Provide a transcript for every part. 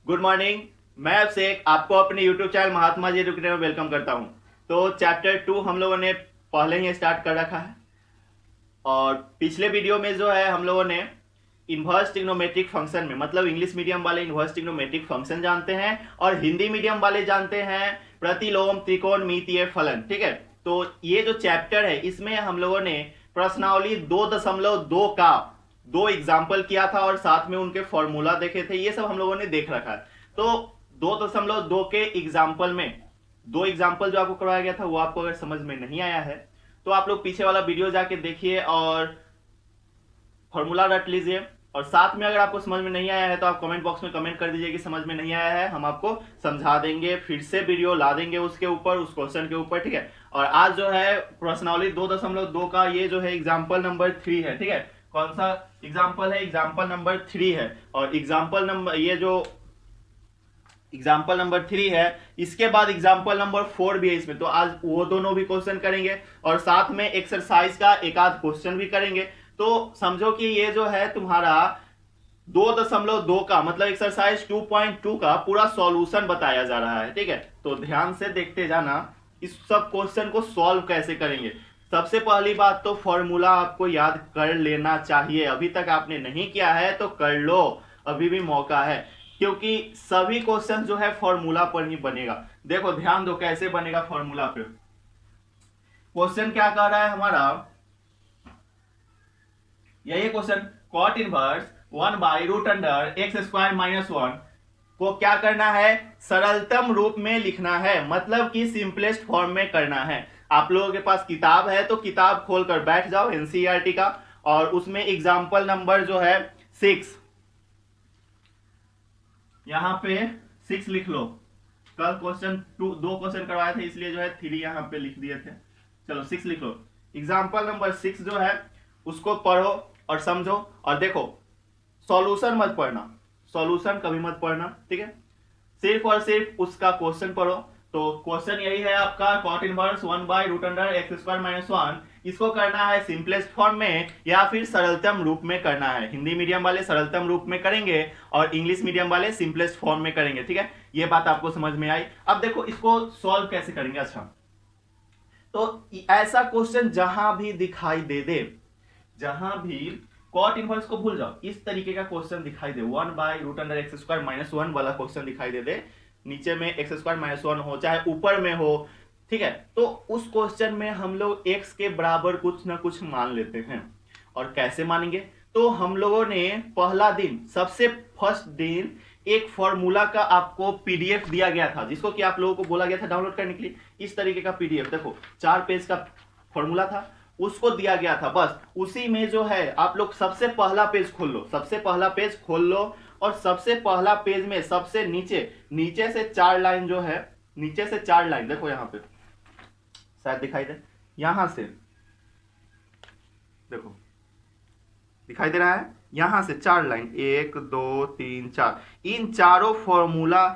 Good morning. मैं अभिषेक आपको अपने YouTube channel Mahatma ji educator में वेलकम करता हूं। तो चैप्टर 2 हम लोगों ने पहले ही स्टार्ट कर रखा है और पिछले वीडियो में जो है हम लोगों ने इन्वर्स ट्रिग्नोमेट्रिक फंक्शन में मतलब इंग्लिश मीडियम वाले इन्वर्स ट्रिग्नोमेट्रिक फंक्शन जानते हैं और हिंदी मीडियम वाले जानते हैं प्रतिलोम त्रिकोणमितीय फलन। ठीक है, तो ये जो चैप्टर है इसमें हम लोगों ने प्रश्नावली 2.2 का 2 एग्जाम्पल किया था और साथ में उनके फॉर्मूला देखे थे। ये सब हम लोगों ने देख रखा है। तो 2.2 के एग्जाम्पल में 2 एग्जाम्पल जो आपको करवाया गया था वो आपको अगर समझ में नहीं आया है तो आप लोग पीछे वाला वीडियो जाके देखिए और फॉर्मूला रट लीजिए। और साथ में अगर आपको समझ में नहीं आया है तो आप कमेंट बॉक्स में कमेंट कर दीजिए कि समझ में नहीं आया है, हम आपको समझा देंगे, फिर से वीडियो ला देंगे उसके ऊपर, उस क्वेश्चन के ऊपर। ठीक है, और आज जो है प्रश्नावली 2.2 का ये जो है एग्जाम्पल नंबर 3 है। ठीक है, कौन सा एग्जाम्पल है? एग्जाम्पल नंबर 3 है। और एग्जाम्पल नंबर ये जो एग्जाम्पल नंबर 3 है इसके बाद एग्जाम्पल नंबर 4 भी है इसमें, तो आज वो दोनों भी क्वेश्चन करेंगे और साथ में एक्सरसाइज का एक आध क्वेश्चन भी करेंगे। तो समझो कि ये जो है तुम्हारा 2.2 का मतलब एक्सरसाइज 2.2 का पूरा सॉल्यूशन बताया जा रहा है। ठीक है, तो ध्यान से देखते जाना इस सब क्वेश्चन को सॉल्व कैसे करेंगे। सबसे पहली बात तो फॉर्मूला आपको याद कर लेना चाहिए। अभी तक आपने नहीं किया है तो कर लो, अभी भी मौका है, क्योंकि सभी क्वेश्चन जो है फॉर्मूला पर ही बनेगा। देखो ध्यान दो कैसे बनेगा फॉर्मूला पे। क्वेश्चन क्या कह रहा है हमारा, यही क्वेश्चन कॉट इनवर्स 1/√x² - 1 को क्या करना है? सरलतम रूप में लिखना है, मतलब कि सिंपलेस्ट फॉर्म में करना है। आप लोगों के पास किताब है तो किताब खोलकर बैठ जाओ एनसीईआरटी का, और उसमें एग्जाम्पल नंबर जो है 6 यहां पे 6 लिख लो। कल क्वेश्चन 2 क्वेश्चन करवाए थे इसलिए जो है 3 यहां पे लिख दिए थे। चलो 6 लिख लो। एग्जाम्पल नंबर 6 जो है उसको पढ़ो और समझो और देखो। सॉल्यूशन मत पढ़ना, सॉल्यूशन कभी मत पढ़ना, ठीक है, सिर्फ और सिर्फ उसका क्वेश्चन पढ़ो। तो क्वेश्चन यही है आपका कॉट इनवर्स 1/√x² - 1, इसको करना है सिंपलेस्ट फॉर्म में या फिर सरलतम रूप में करना है। हिंदी मीडियम वाले सरलतम रूप में करेंगे और इंग्लिश मीडियम वाले सिंपलेस्ट फॉर्म में करेंगे। ठीक है, ये बात आपको समझ में आई। अब देखो इसको सॉल्व कैसे करेंगे। अच्छा, तो ऐसा क्वेश्चन जहां भी दिखाई दे जहां भी कॉट इनवर्स को भूल जाओ, इस तरीके का क्वेश्चन दिखाई दे 1/√x² - 1 वाला क्वेश्चन दिखाई दे नीचे में x² - 1 हो चाहे ऊपर में हो, ठीक है, तो उस क्वेश्चन में हम लोग x के बराबर कुछ ना कुछ मान लेते हैं। और कैसे मानेंगे? तो हम लोगों ने पहला दिन सबसे फर्स्ट दिन एक फॉर्मूला का आपको पीडीएफ दिया गया था जिसको कि आप लोगों को बोला गया था डाउनलोड करने के लिए। इस तरीके का पीडीएफ देखो 4 पेज का फॉर्मूला था, उसको दिया गया था। बस उसी में जो है आप लोग सबसे पहला पेज खोल लो, सबसे पहला पेज खोल लो और सबसे पहला पेज में सबसे नीचे से 4 लाइन जो है, नीचे से 4 लाइन देखो, यहां पे शायद दिखाई दे, यहां से देखो दिखाई दे रहा है, यहां से 4 लाइन 1 2 3 4, इन चारों फॉर्मूला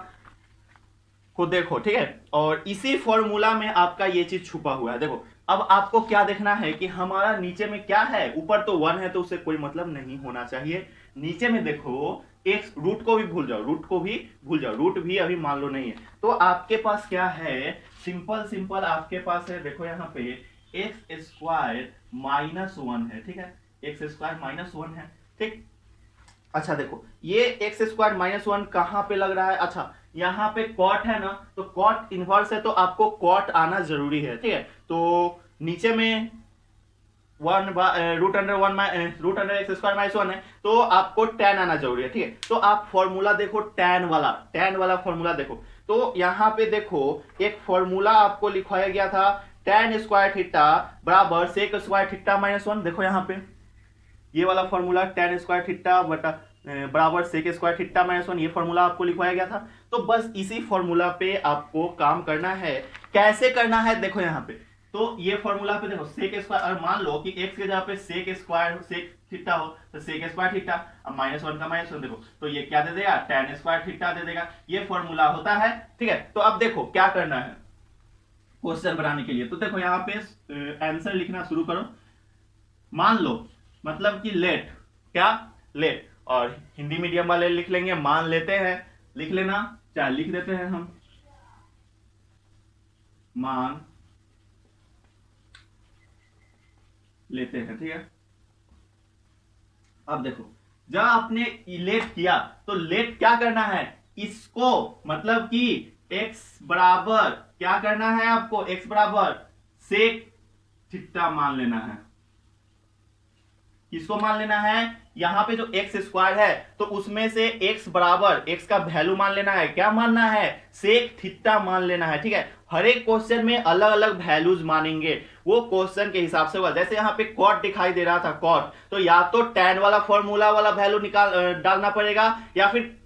को देखो। ठीक है, और इसी फॉर्मूला में आपका ये चीज छुपा हुआ है। देखो अब आपको क्या देखना है कि हमारा नीचे में क्या है, ऊपर तो 1 है तो उससे कोई मतलब नहीं होना चाहिए। नीचे में देखो एक्स, रूट को भी भूल जाओ, रूट को भी भूल जाओ, रूट भी अभी मान लो नहीं है। तो आपके पास क्या है, सिंपल आपके पास है, देखो यहाँ पे x² - 1 है। ठीक है, x² - 1 है। ठीक, अच्छा देखो ये x² - 1 कहां पे लग रहा है? अच्छा यहाँ पे कॉट है ना, तो कॉट इनवर्स है तो आपको कॉट आना जरूरी है। ठीक है, तो नीचे में 1/√x² - 1 है तो आपको tan आना जरूरी है। ठीक है, तो आप फॉर्मूला देखो tan वाला फॉर्मूला देखो। तो यहाँ पे देखो एक फॉर्मूला आपको लिखवाया गया था tan² थीटा बराबर sec² थीटा -1। देखो यहाँ पे ये वाला फॉर्मूला tan² थीटा बटा बराबर sec² थीटा -1, ये फॉर्मूला आपको लिखवाया गया था। तो बस इसी फॉर्मूला पे आपको काम करना है। कैसे करना है देखो यहाँ पे, तो ये फॉर्मूला पे देखो sec², और मान लो कि x के जगह पे sec थीटा हो तो sec² थीटा, अब -1 का -1 देखो तो ये क्या दे देगा, tan² थीटा दे देगा। ये फॉर्मूला होता है। ठीक है, तो अब देखो क्या करना है क्वेश्चन बनाने के लिए। तो देखो यहाँ पे आंसर लिखना शुरू करो। मान लो मतलब कि लेट, क्या लेट, और हिंदी मीडियम वाले लिख लेंगे मान लेते हैं। लिख लेना, चाहे लिख देते हैं हम, मान लेते हैं, ठीक है। अब देखो, जब आपने लेट किया तो लेट क्या करना है, इसको मतलब कि x बराबर क्या करना है आपको, x बराबर सेक थीटा मान लेना है। किसको मान लेना है, यहां पे जो एक्स स्क्वायर है तो उसमें से x बराबर x का वैल्यू मान लेना है, क्या मानना है, सेक थीटा मान लेना है, ठीक है। हर एक क्वेश्चन में अलग अलग वैल्यूज मानेंगे, वो क्वेश्चन के हिसाब से होगा। जैसे यहाँ पे कॉट दिखाई दे रहा था, कॉट, तो या तो tan वाला फॉर्मूला वाला वैल्यू निकाल डालना पड़ेगा या फिर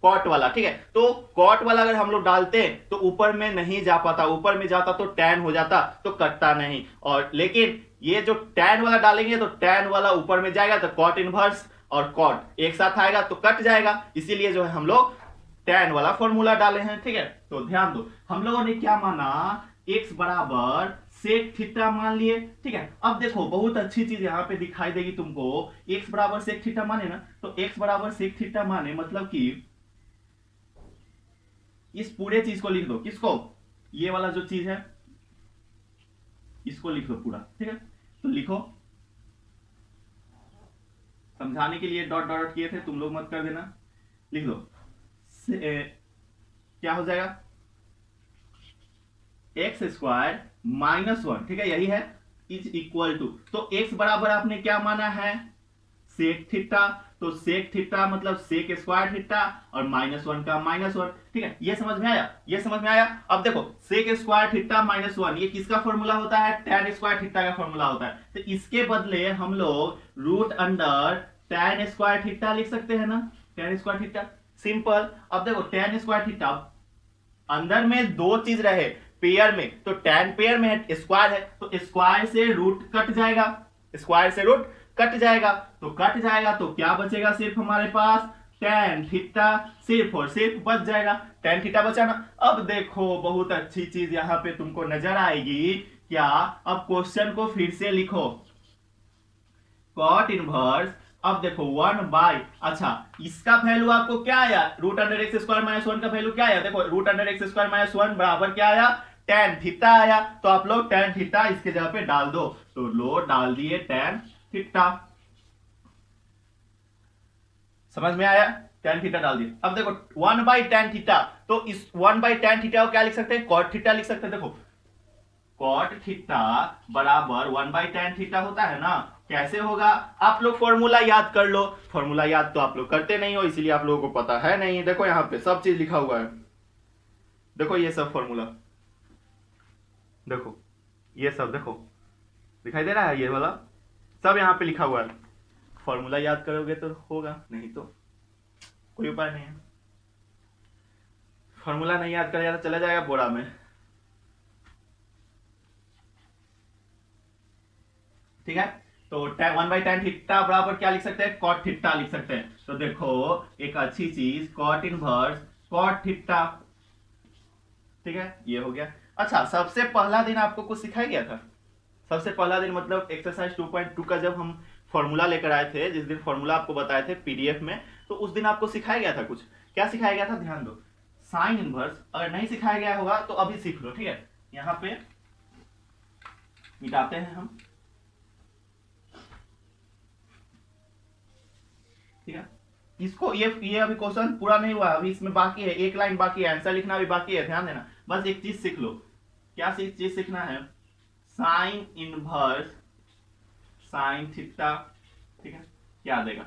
कॉट वाला, ठीक है। तो कॉट वाला अगर हम लोग डालते तो ऊपर में नहीं जा पाता, ऊपर में जाता तो tan हो जाता, तो कटता नहीं। और लेकिन ये जो tan वाला डालेंगे तो tan वाला ऊपर में जाएगा तो कॉट इनवर्स और कॉट एक साथ आएगा तो कट जाएगा, इसीलिए जो है हम लोग tan वाला फॉर्मूला डाले हैं, ठीक है। तो ध्यान दो, हम लोगों ने क्या माना, x बराबर सेक थीटा मान लिए, ठीक है। अब देखो बहुत अच्छी चीज यहाँ पे दिखाई देगी तुमको, x बराबर सेक थीटा माने ना, तो x बराबर सेक थीटा माने मतलब कि इस पूरे चीज को लिख दो, किसको, ये वाला जो चीज है इसको लिख दो पूरा, ठीक है। तो लिखो, समझाने के लिए डॉट डॉट किए थे, तुम लोग मत कर देना, लिख दो। क्या हो जाएगा, एक्स स्क्वायर माइनस वन, ठीक है, यही है, इज इक्वल टू, तो x बराबर आपने क्या माना है, सेक थीटा, तो सेक थीटा मतलब सेक स्क्वायर थीटा और माइनस वन का माइनस वन, ठीक है। ये समझ में आया, ये समझ में आया। अब देखो sec square theta minus one, ये किसका फॉर्मूला होता है, tan स्क्वायर थीटा का फॉर्मूला होता है। तो इसके बदले हम लोग root under tan square theta लिख सकते हैं ना, tan स्क्वायर थीटा, सिंपल। अब देखो tan स्क्वायर थीटा, अंदर में दो चीज रहे पेयर में, तो tan पेयर में है, स्क्वायर है, तो स्क्वायर से रूट कट जाएगा, स्क्वायर से रूट कट जाएगा, तो कट जाएगा तो क्या बचेगा, सिर्फ हमारे पास tan थीटा सिर्फ और सिर्फ बच जाएगा, tan थीटा बचा ना। अब देखो बहुत अच्छी चीज यहां पे तुमको नजर आएगी, क्या, अब क्वेश्चन को फिर से लिखो, कॉट इनवर्स, अब देखो वन बाय, अच्छा इसका वैल्यू आपको क्या आया, root under X square minus one का वैल्यू क्या आया, देखो root under X square minus one बराबर क्या आया, tan थीटा आया, तो आप लोग tan थीटा इसके जगह पे डाल दो, तो लो डाल दिए tan थीटा, समझ में आया, tan थीटा डाल दिए। अब देखो वन बाई tan थीटा, तो इस वन बाई tan थीटा को क्या लिख सकते हैं, cot थीटा लिख सकते हैं। देखो cot थीटा बराबर वन बाई tan थीटा होता है ना, कैसे होगा, आप लोग फॉर्मूला याद कर लो, फॉर्मूला याद तो आप लोग करते नहीं हो, इसीलिए आप लोगों को पता है नहीं। देखो यहाँ पे सब चीज लिखा हुआ है, देखो ये सब फॉर्मूला, देखो ये सब, देखो दिखाई दे रहा है, ये वाला सब यहाँ पे लिखा हुआ है। फॉर्मूला याद करोगे तो होगा, नहीं तो कोई उपाय नहीं है। फॉर्मूला नहीं याद कर तो चला जाएगा बोरा में, ठीक है। तो वन बाई tan थीटा बराबर क्या लिख सकते हैं, cot थीटा लिख सकते हैं। तो देखो एक अच्छी चीज cot इनवर्स cot थीटा, ठीक है, ये हो गया। अच्छा सबसे पहला दिन आपको कुछ सिखाया गया था, सबसे पहला दिन मतलब एक्सरसाइज 2.2 का जब हम फॉर्मूला लेकर आए थे, जिस दिन फॉर्मूला आपको बताए थे पीडीएफ में, तो उस दिन आपको सिखाया गया था कुछ, क्या सिखाया गया था, ध्यान दो, साइन इनवर्स। अगर नहीं सिखाया गया होगा तो अभी सीख लो, ठीक है। यहां पे मिटाते हैं हम, ठीक है। इसको ये अभी क्वेश्चन पूरा नहीं हुआ, अभी इसमें बाकी है, एक लाइन बाकी है, आंसर लिखना भी बाकी है, ध्यान देना। बस एक चीज सीख लो, क्या चीज सीखना है, साइन इनवर्स साइन थीटा, ठीक है, क्या देगा,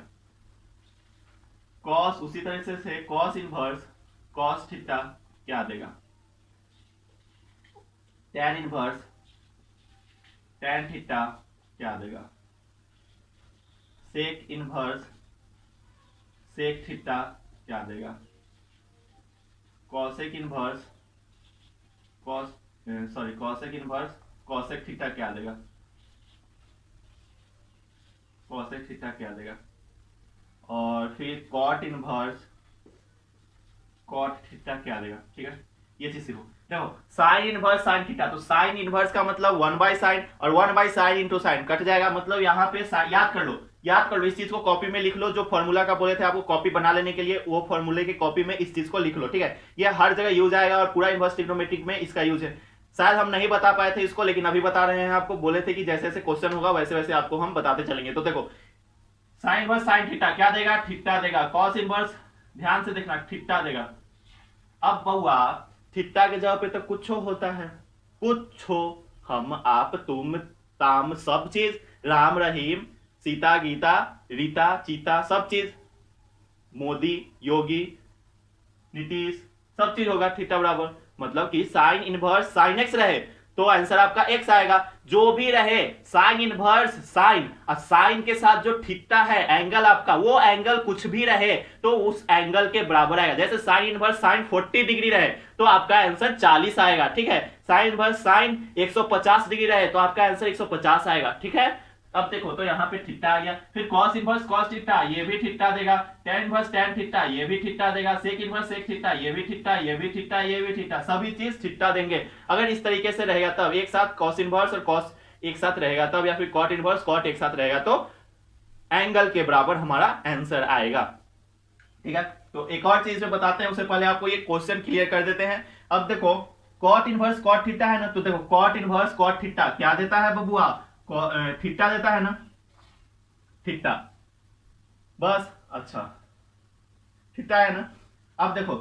कॉस, उसी तरह से कॉस इनवर्स कॉस थीटा क्या देगा, tan इनवर्स tan थीटा क्या देगा, सेक इनवर्स सेक थीटा क्या देगा, cosec inverse cosec inverse cosec theta क्या देगा, कॉसेक थीटा क्या देगा, और फिर कॉट इनवर्स कॉट थीटा क्या देगा, ठीक है। ये चीज सीखो। देखो साइन इनवर्स साइन थीटा, तो साइन इनवर्स का मतलब वन बाई साइन, और one by sine into sine cut जाएगा, मतलब यहाँ पे याद कर लो, याद कर लो, इस चीज को कॉपी में लिख लो, जो फॉर्मूला का बोले थे आपको कॉपी बना लेने के लिए, वो फॉर्मूले की कॉपी में इस चीज को लिख लो, ठीक है। ये हर जगह यूज आएगा और पूरा इनवर्स ट्रिग्नोमेट्रिक में इसका यूज है। शायद हम नहीं बता पाए थे इसको, लेकिन अभी बता रहे हैं आपको। बोले थे कि जैसे जैसे क्वेश्चन होगा वैसे वैसे आपको हम बताते चलेंगे। तो देखो साइन इनवर्स साइन थीटा क्या देगा, थीटा देगा। कॉस इनवर्स ध्यान से देखना, थीटा देगा। अब बहुआ थीटा के जगह पे तो कुछ होता है, कुछ हम आप तुम ताम सब चीज, राम रहीम सीता गीता रीता चीता सब चीज, मोदी योगी नीतीश सब चीज होगा थीटा बराबर। मतलब कि साइन इनवर्स साइन एक्स रहे तो आंसर आपका एक्स आएगा। जो भी रहे साइन इनवर्स साइन, और साइन के साथ जो थीटा है एंगल आपका, वो एंगल कुछ भी रहे तो उस एंगल के बराबर आएगा। जैसे साइन इनवर्स साइन 40 डिग्री रहे तो आपका आंसर 40 आएगा, ठीक है। साइन इनवर्स साइन 150 डिग्री रहे तो आपका आंसर 150 आएगा, ठीक है। अब देखो तो यहाँ पे थीटा आ गया, फिर कॉस इनवर्स कॉस थीटा ये भी थीटा देगा, टेन इनवर्स टेन थीटा ये भी थीटा देगा, सेक इनवर्स सेक थीटा ये भी थीटा, ये भी थीटा, ये भी थीटा, सभी चीज थीटा देंगे। अगर इस तरीके से रहेगा तब एक साथ कॉस इनवर्स और कॉस एक साथ रहेगा तब, या फिर कॉट इनवर्स कॉट एक साथ रहेगा तो एंगल के बराबर हमारा आंसर आएगा, ठीक है। तो एक और चीज जो बताते हैं उससे पहले आपको ये क्वेश्चन क्लियर कर देते हैं। अब देखो कॉट इनवर्स कॉट थीटा है ना, तो देखो कॉट इनवर्स कॉट थीटा क्या देता है बबुआ, थीटा देता है ना, थीटा बस। अच्छा थीटा है ना। अब देखो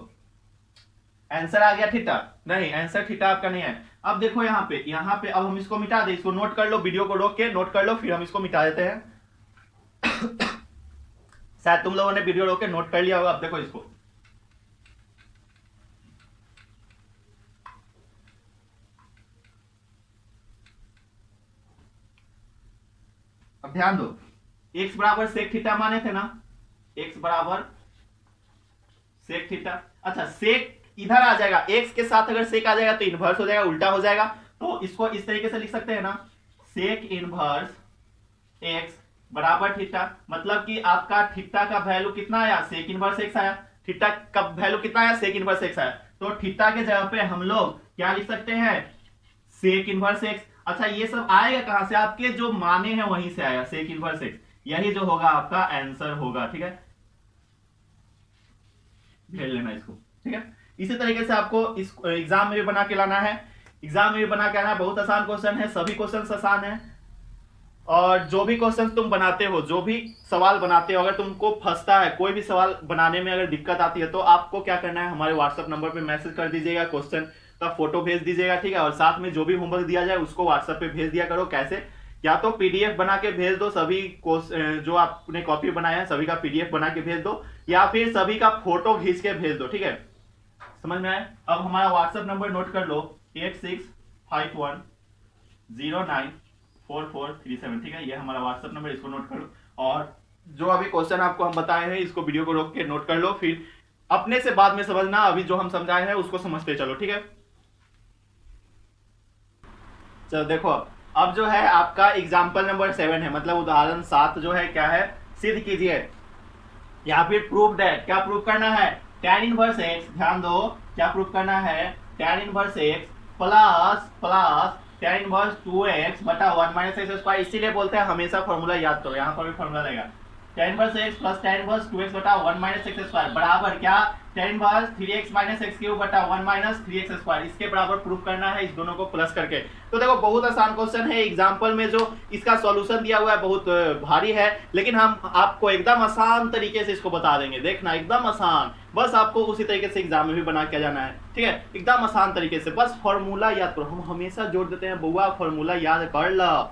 आंसर आ गया थीटा, नहीं आंसर थीटा आपका नहीं है। अब देखो यहाँ पे अब हम इसको मिटा दे, इसको नोट कर लो, वीडियो को रोक के नोट कर लो, फिर हम इसको मिटा देते हैं। शायद तुम लोगों ने वीडियो रोक के नोट कर लिया होगा। अब देखो इसको, अब ध्यान दो, x बराबर सेक थीटा माने थे ना, x बराबर सेक थीटा। अच्छा सेक इधर आ जाएगा, x के साथ अगर सेक आ जाएगा तो इनवर्स हो जाएगा, उल्टा हो जाएगा। तो इसको इस तरीके से लिख सकते हैं ना, सेक इनवर्स x बराबर थीटा। मतलब कि आपका थीटा का वैल्यू कितना आया, सेक इनवर्स x आया। थीटा का वैल्यू कितना आया, सेक इनवर्स x आया। तो थीटा के जगह पे हम लोग क्या लिख सकते हैं, सेक इनवर्स x। अच्छा ये सब आएगा कहां से, आपके जो माने हैं वहीं से आएगा, सेक इनवर्स x। यही जो होगा आपका आंसर होगा, ठीक है। भेज लेना इसको, ठीक है। इसी तरीके से आपको इस एग्जाम में भी बना के लाना है। एग्जाम में भी बना के आना है, बहुत आसान क्वेश्चन है, सभी क्वेश्चन आसान है। और जो भी क्वेश्चन तुम बनाते हो, जो भी सवाल बनाते हो, अगर तुमको फंसता है, कोई भी सवाल बनाने में अगर दिक्कत आती है, तो आपको क्या करना है, हमारे व्हाट्सएप नंबर पे मैसेज कर दीजिएगा, क्वेश्चन का फोटो भेज दीजिएगा, ठीक है। और साथ में जो भी होमवर्क दिया जाए उसको व्हाट्सएप पे भेज दिया करो। कैसे, या तो पीडीएफ बना के भेज दो, सभी जो आपने कॉपी बनाया है सभी का पीडीएफ बना के भेज दो, या फिर सभी का फोटो खींच के भेज दो, ठीक है। समझ में आए। अब हमारा व्हाट्सएप नंबर नोट कर लो, 8651094437, ठीक है। ये हमारा व्हाट्सएप नंबर, इसको नोट कर लो। और जो अभी क्वेश्चन आपको हम बताए हैं इसको वीडियो को रोक के नोट कर लो, फिर अपने से बाद में समझना, अभी जो हम समझाए हैं उसको समझते चलो, ठीक है। चलो देखो अब जो है आपका एग्जाम्पल नंबर 7 है, मतलब उदाहरण 7 जो है क्या है, सिद्ध कीजिए या फिर प्रूफ दैट। क्या प्रूफ करना है, tan इनवर्स x, ध्यान दो क्या प्रूफ करना है, tan inverse x plus tan inverse 2x बटा 1 माइनस एक्स स्क्वायर। इसीलिए बोलते हैं हमेशा फॉर्मूला याद करो, यहाँ पर भी फॉर्मूला लगेगा, tan inverse x plus tan inverse 2x बटा 1 माइनस एक्स स्क्वायर बराबर क्या, tan inverse 3x minus x cube बटा 1 माइनस 3x स्क्वायर। इसके बराबर प्रूफ करना है, इस दोनों को प्लस करके। तो देखो बहुत आसान क्वेश्चन है, एग्जाम्पल में जो इसका सॉल्यूशन दिया हुआ है बहुत भारी है, लेकिन हम आपको एकदम आसान तरीके से इसको बता देंगे, देखना एकदम आसान। बस आपको उसी तरीके से एग्जाम में भी बना के जाना है, ठीक है, एकदम आसान तरीके से। बस फॉर्मूला याद करो, हम हमेशा जोड़ देते हैं बउआ फॉर्मूला याद कर लो,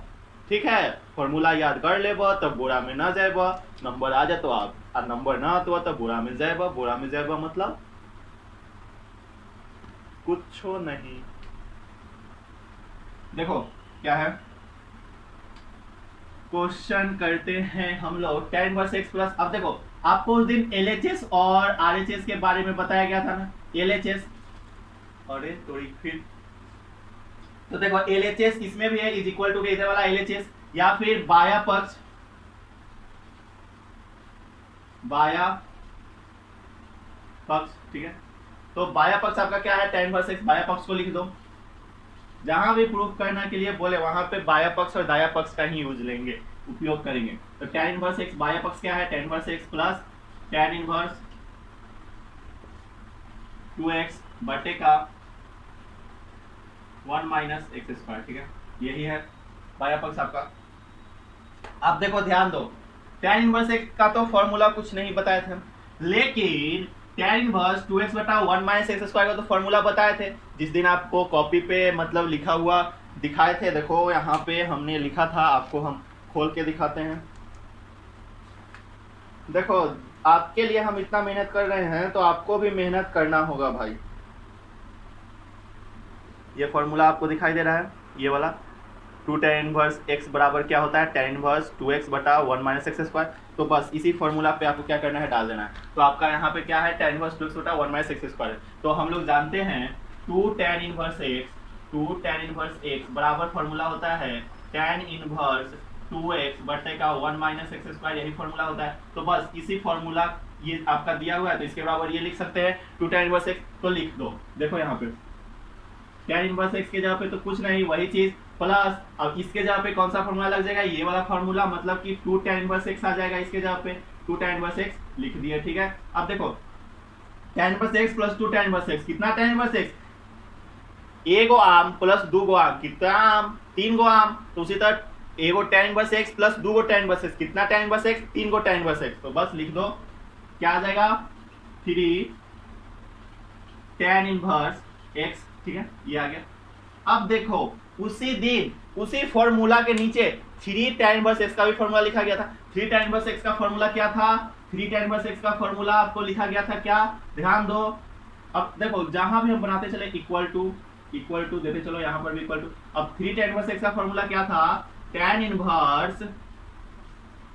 ठीक है। फॉर्मूला याद कर लेब तब बुरा में ना जाएब, नंबर आ जातो आप, और नंबर ना आतो तब बुरा में जाएब। बुरा में जाएब मतलब कुछ नहीं। देखो क्या है, क्वेश्चन करते हैं हम लोग tan इनवर्स x प्लस। अब देखो आपको उस दिन LHS और RHS के बारे में बताया गया था ना, LHS और फिर तो देखो LHS इसमें भी है, इज इक्वल टू इधर वाला LHS, या फिर बाया पक्ष ठीक है। तो बाया पक्ष आपका क्या है, tan इनवर्स x, बाया पक्ष को लिख दो। जहां भी प्रूफ करने के लिए बोले वहां पे बाया पक्ष और दाया पक्ष का ही यूज लेंगे, उपयोग करेंगे। तो tan इनवर्स x बाह्य पक्ष क्या है, tan inverse x plus tan inverse 2x बटे का 1 माइनस एक्स स्क्वायर, ठीक है, यही है बाह्य पक्ष आपका। अब देखो ध्यान दो, tan इनवर्स x का तो फॉर्मूला कुछ नहीं बताए थे, लेकिन tan इनवर्स 2x बटा 1 माइनस एक्स स्क्वायर का तो फॉर्मूला बताए थे, जिस दिन आपको कॉपी पे मतलब लिखा हुआ दिखाए थे। देखो यहाँ पे हमने लिखा था, आपको हम खोल के दिखाते हैं। देखो आपके लिए हम इतना मेहनत कर रहे हैं तो आपको भी मेहनत करना होगा भाई। ये फॉर्मूला आपको दिखाई दे रहा है, ये वाला 2 tan इनवर्स x बराबर क्या होता है, tan इनवर्स 2x बटा 1 माइनस एक्स स्क्वायर। तो बस इसी फॉर्मूला पे आपको क्या करना है, डाल देना है। तो आपका यहाँ पे क्या है, tan इनवर्स 2x बटा 1 माइनस एक्स स्क्वायर। तो हम लोग जानते हैं 2 tan इनवर्स x बराबर फॉर्मूला होता है tan इनवर्स 2x बटे का 1 माइनस एक्स स्क्वायर, यही फॉर्मूला होता है। तो बस इसी फॉर्मूला, ये आपका दिया हुआ है तो इसके बराबर ये लिख सकते हैं 2 tan इनवर्स x, तो लिख दो। देखो यहाँ पे tan इनवर्स x के जगह पे तो कुछ नहीं, वही चीज प्लस, अब इसके जगह पे कौन सा फॉर्मूला लग जाएगा, ये वाला फॉर्मूला, मतलब कि 2 tan इनवर्स x आ जाएगा इसके जगह पे, 2 tan इनवर्स x लिख दिया, ठीक है। अब देखो tan inverse x plus 2 tan inverse x, कितना tan इनवर्स x, एगो आम प्लस 2 गो आम, कितना आम, 3 गो आम। तो उसी तरह एगो tan इनवर्स x प्लस 2 गो tan इनवर्स x, कितना tan इनवर्स x, 3 गो tan इनवर्स x। तो बस लिख दो, क्या आ जाएगा 3 tan इनवर्स x, ठीक है, ये आ गया। अब देखो उसी दिन उसी फॉर्मूला के नीचे 3 tan इनवर्स x का भी फॉर्मूला लिखा गया था। 3 tan इनवर्स x का फॉर्मूला क्या था, 3 tan इनवर्स x का फॉर्मूला आपको लिखा गया था क्या, ध्यान दो। अब देखो जहां भी हम बनाते चले इक्वल टू देते चलो, यहाँ पर भी इक्वल टू। अब 3 tan इनवर्स x का फॉर्मूला क्या था, tan inverse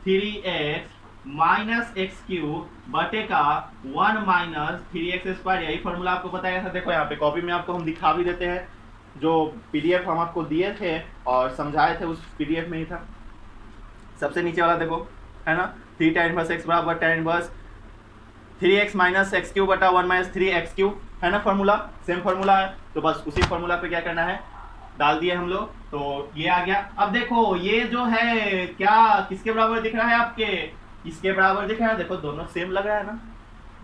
3x minus x cube बटे का 1 माइनस 3x स्क्वायर, यही फॉर्मूला आपको बताया था। देखो यहाँ पे कॉपी में आपको हम दिखा भी देते हैं, जो पीडीएफ हम आपको दिए थे और समझाए थे उस पीडीएफ में ही था। सबसे नीचे वाला देखो, है ना, 3 tan इनवर्स x बराबर tan inverse 3x minus x cube बटा 1 माइनस 3x क्यूब, है ना फॉर्मूला, सेम फॉर्मूला है। तो बस उसी फॉर्मूला पे क्या करना है, डाल दिए हम लोग, तो ये आ गया। अब देखो ये जो है क्या किसके बराबर दिख रहा है, आपके इसके बराबर दिख रहा है। देखो दोनों सेम लग रहा है ना,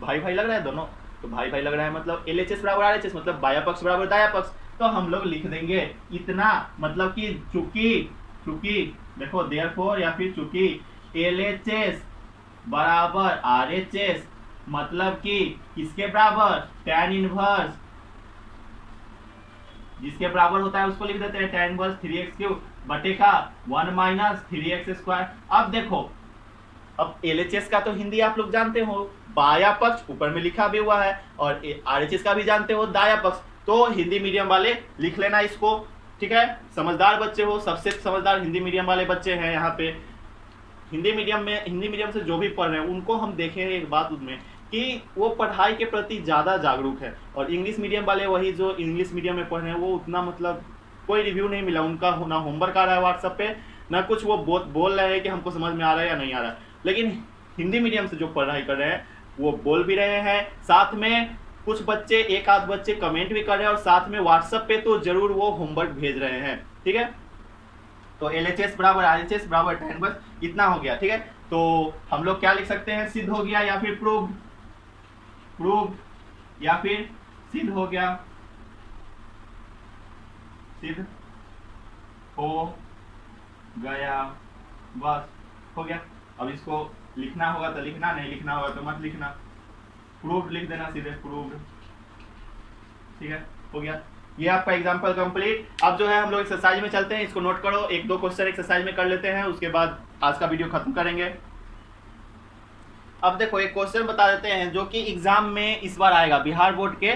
भाई भाई लग रहा है दोनों, तो भाई भाई लग रहा है मतलब LHS बराबर RHS, मतलब बाया पक्ष बराबर दाया पक्ष। तो हम लोग लिख देंगे इतना, मतलब कि चूंकि देखो देयरफॉर या फिर चूंकि LHS बराबर RHS, मतलब कि किसके बराबर, tan इनवर्स, जिसके बराबर होता है उसको लिख देते हैं tan इनवर्स 3x क्यूब बटे का 1 माइनस 3x स्क्वायर। अब देखो अब LHS का तो हिंदी आप लोग जानते हो, बाया पक्ष ऊपर में लिखा भी हुआ है, और RHS का भी जानते हो दाया पक्ष। तो हिंदी मीडियम वाले लिख लेना इसको, ठीक है, समझदार बच्चे हो, सबसे समझदार हिंदी मीडियम वाले बच्चे हैं यहाँ पे। हिंदी मीडियम से जो भी पढ़ रहे हैं उनको हम देखें एक बात उसमें कि वो पढ़ाई के प्रति ज़्यादा जागरूक है, और इंग्लिश मीडियम वाले वही जो इंग्लिश मीडियम में पढ़ रहे हैं वो उतना मतलब कोई रिव्यू नहीं मिला उनका, ना होमवर्क आ रहा है व्हाट्सएप पे, ना कुछ वो बोल रहे हैं कि हमको समझ में आ रहा है या नहीं आ रहा है। लेकिन हिंदी मीडियम से जो पढ़ाई कर रहे हैं वो बोल भी रहे हैं, साथ में कुछ बच्चे, एक आध बच्चे कमेंट भी कर रहे हैं, और साथ में व्हाट्सएप पे तो जरूर वो होमवर्क भेज रहे हैं, ठीक है। तो LHS बराबर RHS बराबर tan इनवर्स इतना हो गया, ठीक है। तो हम लोग क्या लिख सकते हैं, सिद्ध हो गया या फिर प्रूव या फिर सिद्ध हो गया, सिद्ध हो गया, बस हो गया। अब इसको लिखना होगा तो लिखना, नहीं लिखना होगा तो मत लिखना, प्रूव्ड लिख देना सीधे, प्रूव्ड, ठीक है, हो गया। ये आपका एग्जांपल कंप्लीट। अब जो है हम लोग एक्सरसाइज में चलते हैं, इसको नोट करो, 1-2 क्वेश्चन एक्सरसाइज में कर लेते हैं, उसके बाद आज का वीडियो खत्म करेंगे। अब देखो एक क्वेश्चन बता देते हैं जो कि एग्जाम में इस बार आएगा, बिहार बोर्ड के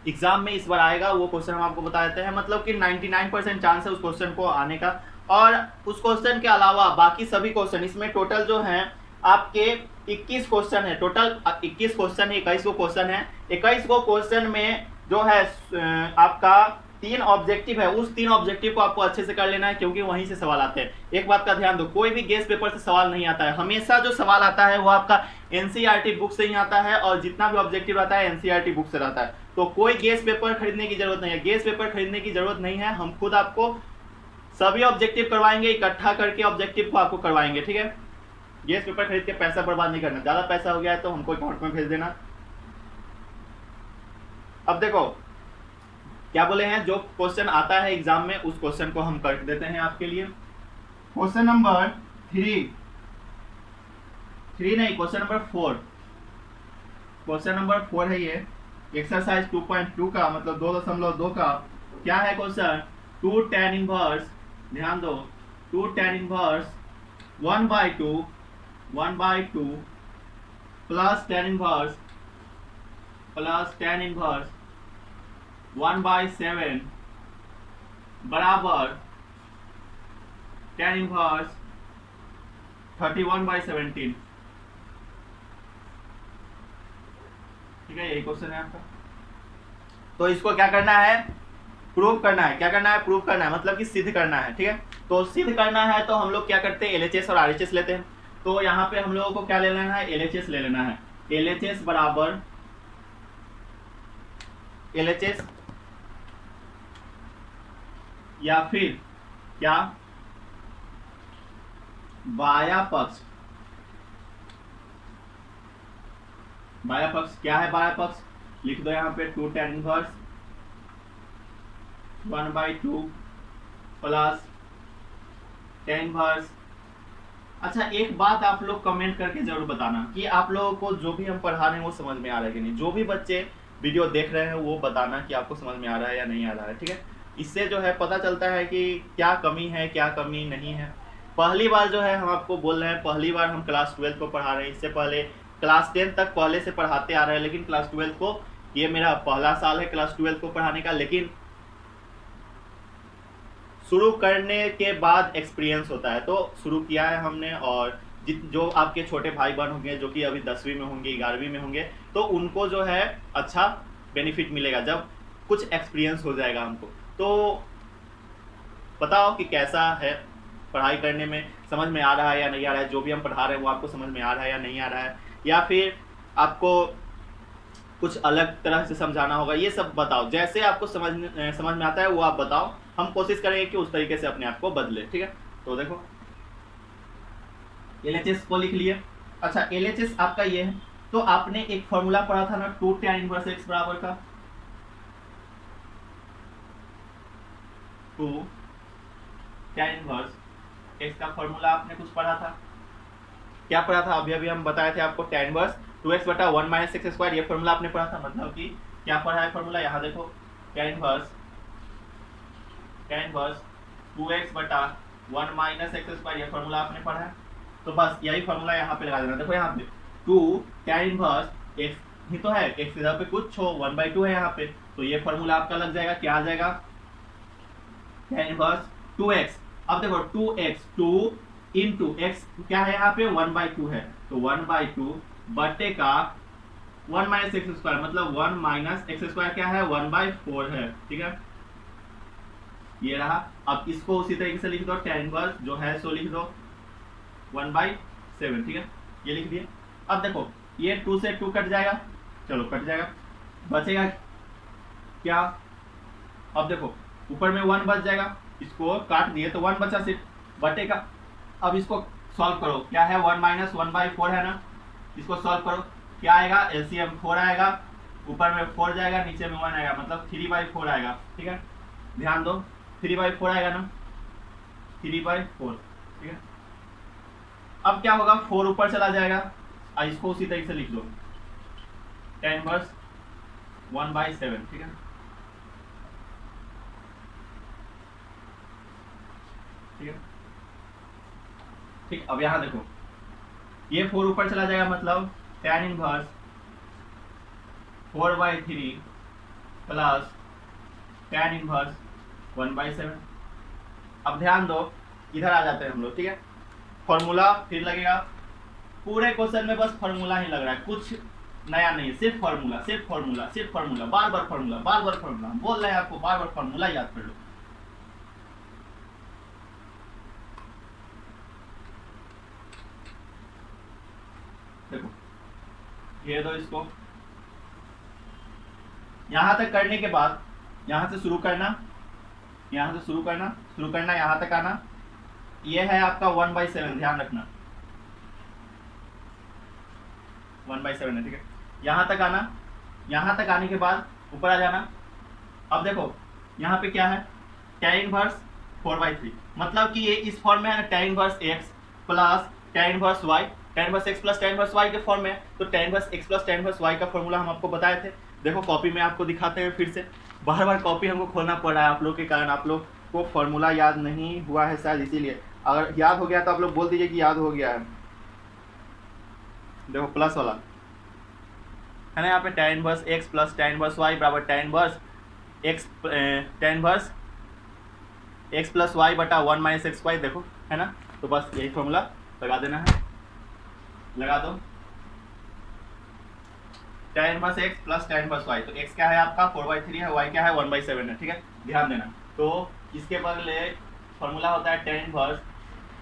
एग्जाम में इस बार आएगा, वो क्वेश्चन हम आपको बता देते हैं। मतलब कि 99% चांस है उस क्वेश्चन को आने का, और उस क्वेश्चन के अलावा बाकी सभी क्वेश्चन, इसमें टोटल जो हैं आपके 21 क्वेश्चन है, टोटल 21 क्वेश्चन है, 21 गो क्वेश्चन है। 21 गो क्वेश्चन में जो है आपका 3 ऑब्जेक्टिव है, उस 3 ऑब्जेक्टिव को आपको अच्छे से कर लेना है, क्योंकि वहीं से सवाल आते हैं। एक बात का ध्यान दो, कोई भी गेस पेपर से सवाल नहीं आता है, हमेशा जो सवाल आता है वो आपका NCERT बुक से ही आता है, और जितना भी ऑब्जेक्टिव आता है NCERT बुक से रहता है। तो कोई गेस पेपर खरीदने की जरूरत नहीं है, गेस पेपर खरीदने की जरूरत नहीं है, हम खुद आपको सभी ऑब्जेक्टिव करवाएंगे, इकट्ठा करके ऑब्जेक्टिव को आपको करवाएंगे, ठीक है। ये पेपर खरीद के पैसा बर्बाद नहीं करना, ज्यादा पैसा हो गया है तो हमको अकाउंट में भेज देना। अब देखो क्या बोले हैं, जो क्वेश्चन आता है एग्जाम में उस क्वेश्चन को हम कर देते हैं आपके लिए। क्वेश्चन नंबर 3 नहीं, क्वेश्चन नंबर 4, क्वेश्चन नंबर 4 है ये, एक्सरसाइज 2.2 का, मतलब 2.2 का। क्या है क्वेश्चन, 2 tan इनवर्स, ध्यान दो, 2 tan inverse 1/2 plus tan inverse 1/7 बराबर tan इनवर्स 31/17। ठीक है, यही क्वेश्चन है आपका। तो इसको क्या करना है, प्रूव करना है। क्या करना है, प्रूव करना है, मतलब कि सिद्ध करना है, ठीक है। तो सिद्ध करना है तो हम लोग क्या करते हैं, एलएचएस और आरएचएस लेते हैं। तो यहाँ पे हम लोगों को क्या ले लेना है, एलएचएस ले लेना है। एलएचएस बराबर एलएचएस या फिर क्या, बाया पक्ष क्या है, बाया पक्ष लिख दो यहाँ पे, 2 tan inverse 1/2 plus tan inverse. अच्छा, एक बात आप लोग कमेंट करके जरूर बताना कि आप लोगों को जो भी हम पढ़ा रहे हैं वो समझ में आ रहा है कि नहीं। जो भी बच्चे वीडियो देख रहे हैं वो बताना कि आपको समझ में आ रहा है या नहीं आ रहा है, ठीक है। इससे जो है पता चलता है कि क्या कमी है, क्या कमी नहीं है। पहली बार जो है हम आपको बोल रहे हैं, पहली बार हम क्लास 12 को पढ़ा रहे हैं। इससे पहले क्लास 10 तक पहले से पढ़ाते आ रहे हैं, लेकिन क्लास 12 को, ये मेरा पहला साल है क्लास 12 को पढ़ाने का। लेकिन शुरू करने के बाद एक्सपीरियंस होता है, तो शुरू किया है हमने। और जो आपके छोटे भाई बहन होंगे जो कि अभी 10वीं में होंगे, 11वीं में होंगे, तो उनको जो है अच्छा बेनिफिट मिलेगा जब कुछ एक्सपीरियंस हो जाएगा हमको। तो बताओ कि कैसा है पढ़ाई करने में, समझ में आ रहा है या नहीं आ रहा है। जो भी हम पढ़ा रहे हैं वो आपको समझ में आ रहा है या नहीं आ रहा है, या फिर आपको कुछ अलग तरह से समझाना होगा, ये सब बताओ। जैसे आपको समझ में आता है वो आप बताओ, हम कोशिश करेंगे कि उस तरीके से अपने आप को बदले, ठीक है। तो देखो एलएचएस को लिख लिए। अच्छा, एलएचएस आपका ये है, तो आपने एक फॉर्मूला पढ़ा था ना 2 tan इनवर्स x बराबर का, 2 tan इनवर्स x का फॉर्मूला आपने कुछ पढ़ा था। क्या पढ़ा था, अभी हम बताए थे आपको, tan इनवर्स 2x बटा 1 माइनस एक्स स्क्वायर, ये फॉर्मूला आपने पढ़ा था। मतलब कि क्या पढ़ा है फॉर्मूला, यहाँ देखो, tan इनवर्स 2x बटा 1 माइनस एक्स स्क्वायर, ये फॉर्मूला आपने पढ़ा है। तो बस यही फॉर्मूला यहाँ पे लगा देना। देखो यहाँ पे 2 tan इनवर्स x ही तो है, x की जगह पे कुछ हो, 1/2 है यहाँ पे, तो ये फॉर्मूला आपका लग जाएगा। क्या आ जाएगा, tan इनवर्स 2x। अब देखो 2x, 2 इंटू एक्स क्या है यहाँ पे, 1/2 है, तो 1/2 बटे का 1 माइनस एक्स स्क्वायर, मतलब 1 माइनस एक्स स्क्वायर क्या है, 1/4 है, ठीक है। ये रहा। अब इसको उसी तरीके से लिख दो, tan इनवर्स जो है सो लिख दो 1/7, ठीक है, ये लिख दिए। अब देखो ये 2 से 2 कट जाएगा, चलो कट जाएगा, बचेगा क्या, अब देखो ऊपर में 1 बच जाएगा, इसको काट दिए तो 1 बचा सिर्फ, बटेगा। अब इसको सॉल्व करो, क्या है 1 माइनस 1/4 है ना, इसको सॉल्व करो, क्या आएगा, एलसीएम 4 आएगा, ऊपर में 4 जाएगा, नीचे में 1 आएगा, मतलब 3/4 आएगा, ठीक है। ध्यान दो 3/4 आएगा ना, 3/4, ठीक है। अब क्या होगा, 4 ऊपर चला जाएगा, इसको उसी तरीके से लिख दो, tan इनवर्स 1/7, ठीक है। ठीक है, ठीक। अब यहाँ देखो ये 4 ऊपर चला जाएगा, मतलब tan inverse 4/3 plus tan inverse 1/7। अब ध्यान दो, इधर आ जाते हैं हम लोग, ठीक है। फॉर्मूला फिर लगेगा, पूरे क्वेश्चन में बस फॉर्मूला ही लग रहा है, कुछ नया नहीं है, सिर्फ फॉर्मूला, सिर्फ फॉर्मूला, सिर्फ फॉर्मूला, बार बार फॉर्मूला, बार बार फॉर्मूला। बोल रहे हैं आपको बार बार फॉर्मूला याद कर लो। देखो ये दो, इसको यहां तक करने के बाद यहां से शुरू करना, यहाँ से शुरू करना यहाँ तक आना, ये है आपका 1/7, ध्यान रखना 1/7 है, ठीक है। यहाँ तक आना, यहाँ तक आने के बाद ऊपर आ जाना। अब देखो यहाँ पे क्या है, tan इनवर्स 4/3, मतलब कि ये इस फॉर्म में है ना, tan inverse x plus tan inverse y, tan inverse x plus tan inverse y के फॉर्म में। तो tan inverse x plus tan inverse y का फॉर्मूला हम आपको बताए थे। देखो कॉपी में आपको दिखाते हैं फिर से, बार बार कॉपी हमको खोलना पड़ रहा है आप लोग के कारण, आप लोग को फॉर्मूला याद नहीं हुआ है शायद, इसीलिए। अगर याद हो गया तो आप लोग बोल दीजिए कि याद हो गया है। देखो प्लस वाला है ना, यहाँ पे tan inverse x plus tan inverse y बराबर tan inverse x plus Y बटा 1 माइनस एक्स वाई, देखो है ना। तो बस यही फॉर्मूला लगा देना है, लगा दो tan inverse x plus tan inverse y। तो x क्या है आपका 4/3 है, y क्या है 1/7 है, ठीक है, ध्यान देना। तो इसके बदले फॉर्मूला होता है tan inverse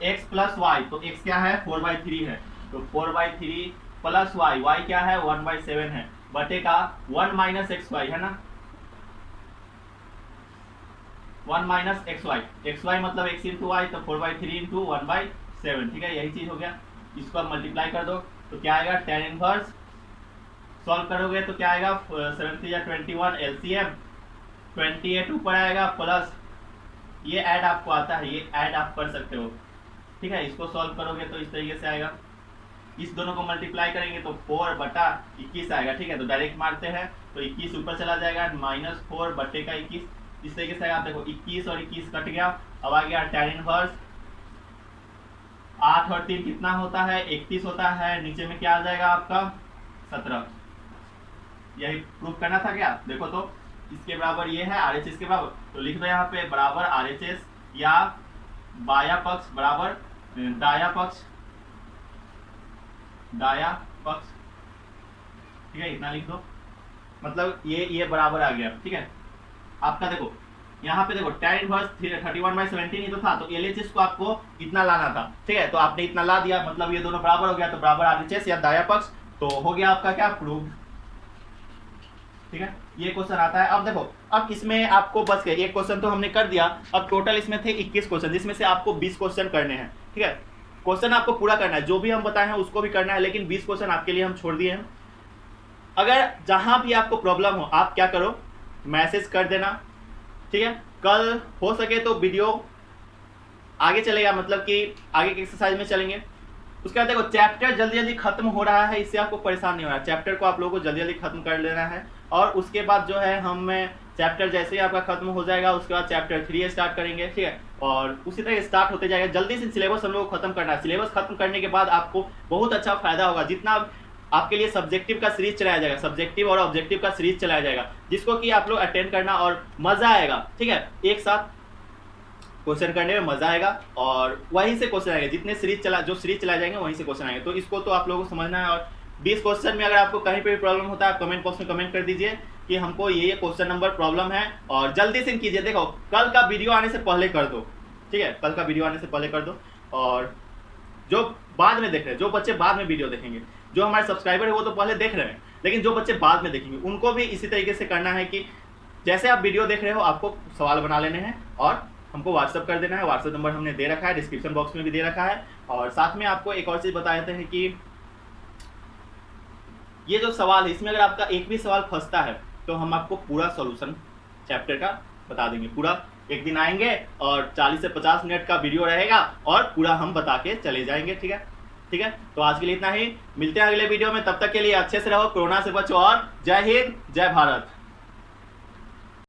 x plus y, तो x क्या है 4/3 है, तो 4/3 प्लस y क्या है 1/7 है, बटे का 1 माइनस एक्स वाई है ना, 1 माइनस एक्स वाई मतलब x इंटू वाई, तो 4/3 इंटू 1/7, ठीक है, यही चीज हो गया। इसको आप मल्टीप्लाई कर दो तो क्या आएगा, tan इनवर्स सॉल्व करोगे तो क्या आएगा 7 3 21 एलसीएम 28 ऊपर आएगा, प्लस ये ऐड आपको आता है, ये ऐड आप कर सकते हो, ठीक है। इसको सॉल्व करोगे तो इस तरीके से आएगा, इस दोनों को मल्टीप्लाई करेंगे तो 4/21 आएगा, ठीक है। तो डायरेक्ट मारते हैं तो 21 ऊपर चला जाएगा, -4 बटे का 21, इस तरीके से आप देखो 21 और 21 कट गया। अब आ गया tan इनवर्स 8 और 3 कितना होता है 31 होता है, नीचे में क्या आ जाएगा आपका 17। यही प्रूफ करना था क्या, देखो तो इसके बराबर ये है RHS के बराबर, तो लिख दो यहाँ पे बराबर RHS या बाया पक्ष बराबर दाया पक्ष, ठीक है, इतना लिख दो, मतलब ये बराबर आ गया, ठीक है। आपका देखो यहाँ पे देखो tan इनवर्स 31/17 ही तो था, तो LHS को आपको इतना लाना था, ठीक है, तो आपने इतना ला दिया, मतलब ये दोनों बराबर हो गया, तो बराबर RHS या दाया पक्ष, तो हो गया आपका क्या प्रूफ, ठीक है। ये क्वेश्चन आता है। अब देखो अब इसमें आपको बस गए, एक क्वेश्चन तो हमने कर दिया, अब टोटल इसमें थे 21 क्वेश्चन, जिसमें से आपको 20 क्वेश्चन करने हैं, ठीक है। क्वेश्चन आपको पूरा करना है, जो भी हम बताए हैं उसको भी करना है, लेकिन 20 क्वेश्चन आपके लिए हम छोड़ दिए हैं। अगर जहां भी आपको प्रॉब्लम हो आप क्या करो, मैसेज कर देना, ठीक है। कल हो सके तो वीडियो आगे चलेगा, मतलब कि आगे के एक्सरसाइज में चलेंगे। उसके बाद देखो चैप्टर जल्दी जल्दी खत्म हो रहा है, इससे आपको परेशान नहीं हो रहा है, चैप्टर को आप लोगों को जल्दी जल्दी खत्म कर लेना है। और उसके बाद जो है हम चैप्टर जैसे ही आपका खत्म हो जाएगा उसके बाद चैप्टर 3 स्टार्ट करेंगे, ठीक है, और उसी तरह स्टार्ट होते जाएगा। जल्दी से सिलेबस हम लोग को खत्म करना है, सिलेबस खत्म करने के बाद आपको बहुत अच्छा फायदा होगा। जितना आपके लिए सब्जेक्टिव का सीरीज चलाया जाएगा, सब्जेक्टिव और ऑब्जेक्टिव का सीरीज चलाया जाएगा, जिसको कि आप लोग अटेंड करना और मजा आएगा, ठीक है। एक साथ क्वेश्चन करने में मजा आएगा और वहीं से क्वेश्चन आएगा, जितने जो सीरीज चलाए जाएंगे वहीं से क्वेश्चन आएंगे। तो इसको तो आप लोगों को समझना है। और 20 क्वेश्चन में अगर आपको कहीं पे भी प्रॉब्लम होता है, कमेंट बॉक्स में कमेंट कर दीजिए कि हमको ये क्वेश्चन नंबर प्रॉब्लम है, और जल्दी से कीजिए। देखो कल का वीडियो आने से पहले कर दो, ठीक है, कल का वीडियो आने से पहले कर दो। और जो बाद में देख रहे हैं, जो बच्चे बाद में वीडियो देखेंगे, जो हमारे सब्सक्राइबर है वो तो पहले देख रहे हैं, लेकिन जो बच्चे बाद में देखेंगे उनको भी इसी तरीके से करना है कि जैसे आप वीडियो देख रहे हो आपको सवाल बना लेने हैं और हमको व्हाट्सअप कर देना है। व्हाट्सअप नंबर हमने दे रखा है, डिस्क्रिप्शन बॉक्स में भी दे रखा है। और साथ में आपको एक और चीज़ बता देते हैं कि ये जो सवाल है इसमें अगर आपका एक भी सवाल फंसता है तो हम आपको पूरा सॉल्यूशन चैप्टर का बता देंगे। पूरा एक दिन आएंगे और 40 से 50 मिनट का वीडियो रहेगा और पूरा हम बता के चले जाएंगे, ठीक है, ठीक है। तो आज के लिए इतना ही, मिलते हैं अगले वीडियो में, तब तक के लिए अच्छे से रहो, कोरोना से बचो और जय हिंद जय भारत।